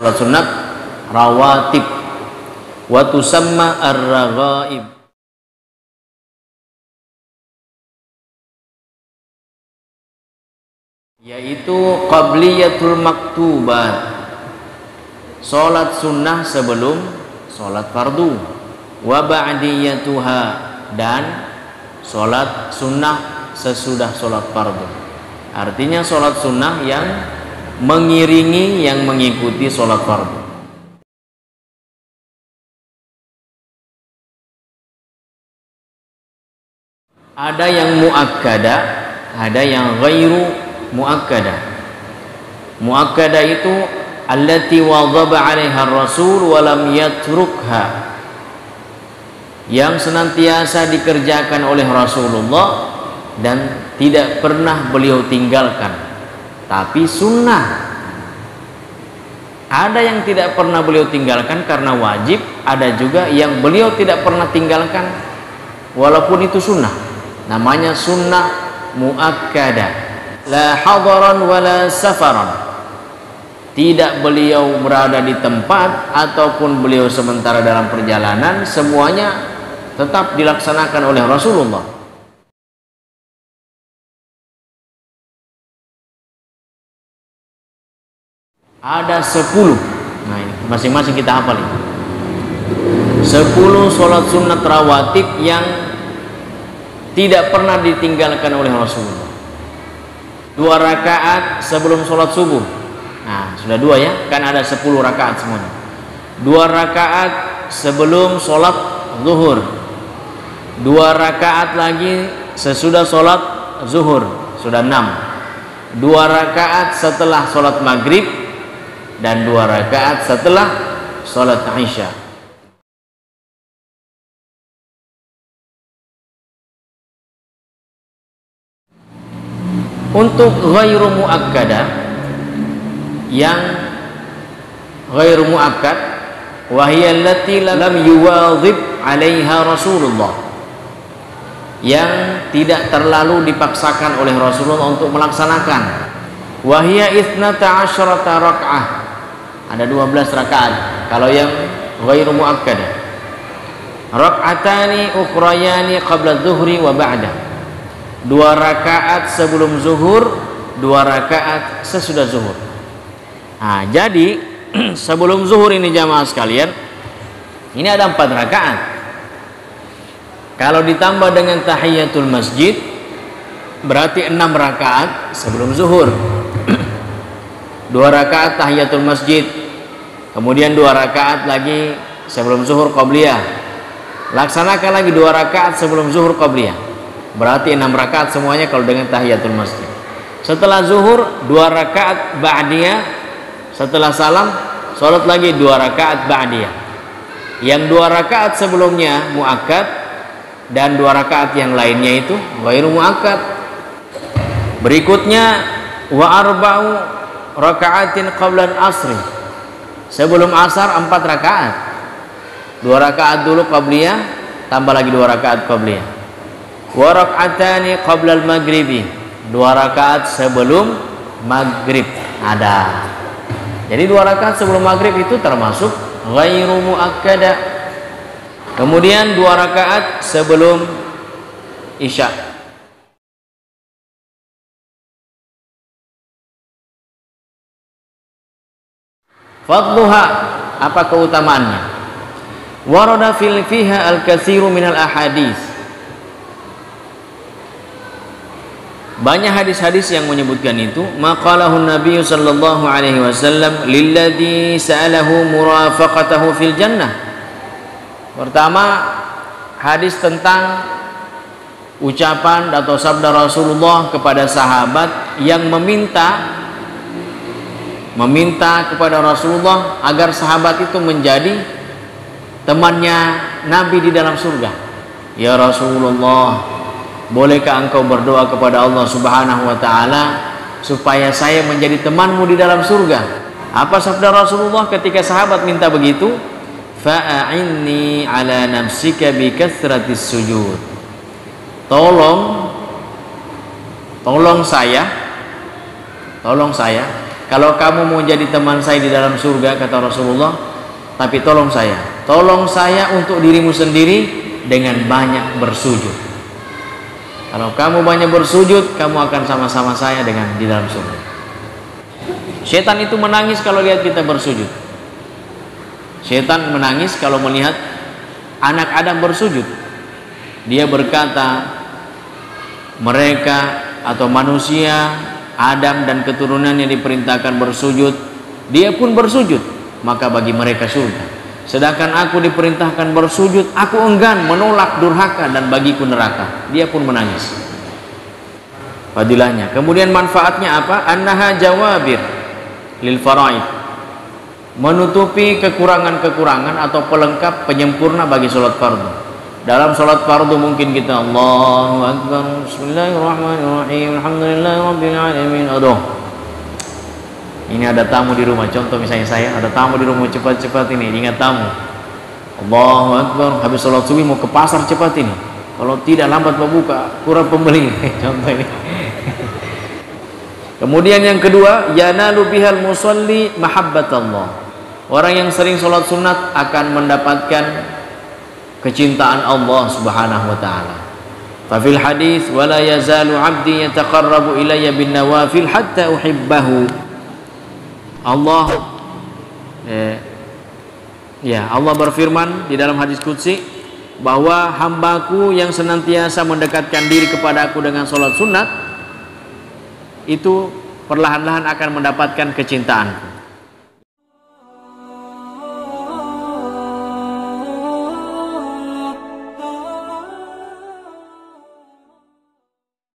Salat sunat rawatib wa tusamma ar-raghaib, yaitu qabliyatul maktubat, salat sunnah sebelum salat fardu, wa ba'diyatuha, dan salat sunnah sesudah salat fardu. Artinya salat sunnah yang mengiringi, yang mengikuti salat fardu. Ada yang muakkada, ada yang ghairu muakkada. Muakkada itu allati wadhaba 'alaiha ar-rasul wa lam yatrukha, yang senantiasa dikerjakan oleh Rasulullah dan tidak pernah beliau tinggalkan, tapi sunnah. Ada yang tidak pernah beliau tinggalkan karena wajib, ada juga yang beliau tidak pernah tinggalkan walaupun itu sunnah. Namanya sunnah muakkada. La hadaran wala safaran, tidak beliau berada di tempat ataupun beliau sementara dalam perjalanan, semuanya tetap dilaksanakan oleh Rasulullah. Ada 10. Nah, ini masing-masing kita hafal ini. 10 sholat sunat rawatib yang tidak pernah ditinggalkan oleh Rasulullah. 2 rakaat sebelum sholat subuh. Nah, sudah 2 ya, kan ada 10 rakaat semuanya. 2 rakaat sebelum sholat zuhur, 2 rakaat lagi sesudah sholat zuhur, sudah 6. 2 rakaat setelah sholat maghrib, dan 2 rakaat setelah sholat isya. Untuk ghairu muakkada, yang ghairu muakkad, wahiyya allati lam yuwadhib 'alaiha Rasulullah, yang tidak terlalu dipaksakan oleh Rasulullah untuk melaksanakan. Wahiyya 12 rakaat, ada 12 rakaat kalau yang ghairu muakkad. Rak'atani ukhrayani qabla adh-dhuhri wa ba'da, 2 rakaat sebelum zuhur, 2 rakaat sesudah zuhur. Nah, jadi sebelum zuhur ini jamaah sekalian, ini ada 4 rakaat. Kalau ditambah dengan tahiyatul masjid, berarti 6 rakaat sebelum zuhur. 2 rakaat tahiyatul masjid, kemudian 2 rakaat lagi sebelum zuhur qabliyah. Laksanakan lagi 2 rakaat sebelum zuhur qabliyah, berarti 6 rakaat semuanya kalau dengan tahiyatul masjid. Setelah zuhur 2 rakaat ba'diyah, setelah salam salat lagi 2 rakaat ba'diyah. Yang 2 rakaat sebelumnya muakkad, dan 2 rakaat yang lainnya itu ghairu muakkad. Berikutnya wa arba'u raka'atin qabla al-asri, sebelum asar 4 rakaat. 2 rakaat dulu qabliyah, tambah lagi 2 rakaat qabliyah. Wa rak'atani qabla al-maghribi, 2 rakaat sebelum maghrib ada. Jadi 2 rakaat sebelum maghrib itu termasuk ghairu muakkada. Kemudian 2 rakaat sebelum isya. Fadluha, apa keutamaannya? Warada fiha al-katsiru minal ahadits, banyak hadis-hadis yang menyebutkan itu. Maqalahu Nabi sallallahu alaihi wasallam lilladzi sa'alahu murafaqatahu fil jannah. Pertama, hadis tentang ucapan atau sabda Rasulullah kepada sahabat yang meminta kepada Rasulullah agar sahabat itu menjadi temannya Nabi di dalam surga. Ya Rasulullah, bolehkah engkau berdoa kepada Allah Subhanahu wa ta'ala supaya saya menjadi temanmu di dalam surga? Apa sabda Rasulullah ketika sahabat minta begitu? Fa'a'inni ala nafsika bi kathratis sujud. Tolong saya kalau kamu mau jadi teman saya di dalam surga, kata Rasulullah, tapi tolong saya untuk dirimu sendiri dengan banyak bersujud. Kalau kamu banyak bersujud, kamu akan sama-sama saya dengan di dalam surga. Setan itu menangis kalau lihat kita bersujud. Setan menangis kalau melihat anak Adam bersujud. Dia berkata, mereka atau manusia, Adam dan keturunannya diperintahkan bersujud, dia pun bersujud, maka bagi mereka surga. Sedangkan aku diperintahkan bersujud, aku enggan, menolak, durhaka, dan bagiku neraka. Dia pun menangis. Fadilahnya. Kemudian manfaatnya apa? Annaha jawabir lil faraid, menutupi kekurangan-kekurangan atau pelengkap penyempurna bagi sholat fardu. Dalam sholat fardu mungkin kita Allahu Akbar, Bismillahirrahmanirrahim, Alhamdulillahirabbil alamin. Aduh, ini ada tamu di rumah. Contoh misalnya saya ada tamu di rumah, cepat-cepat ini, ingat tamu. Allahu Akbar, habis sholat subuh mau ke pasar cepat ini. Kalau tidak lambat berbuka, kurang pembeli. Contoh ini. Kemudian yang kedua, yanalu bihal musalli mahabbatallah. Orang yang sering sholat sunat akan mendapatkan kecintaan Allah Subhanahu wa taala. Fa fil hadis wala yazalu 'abdi yataqarrabu ilayya bin nawafil hatta uhibbahu. Allah Allah berfirman di dalam hadis qudsi bahwa hambaku yang senantiasa mendekatkan diri kepada aku dengan sholat sunat itu perlahan-lahan akan mendapatkan kecintaanku.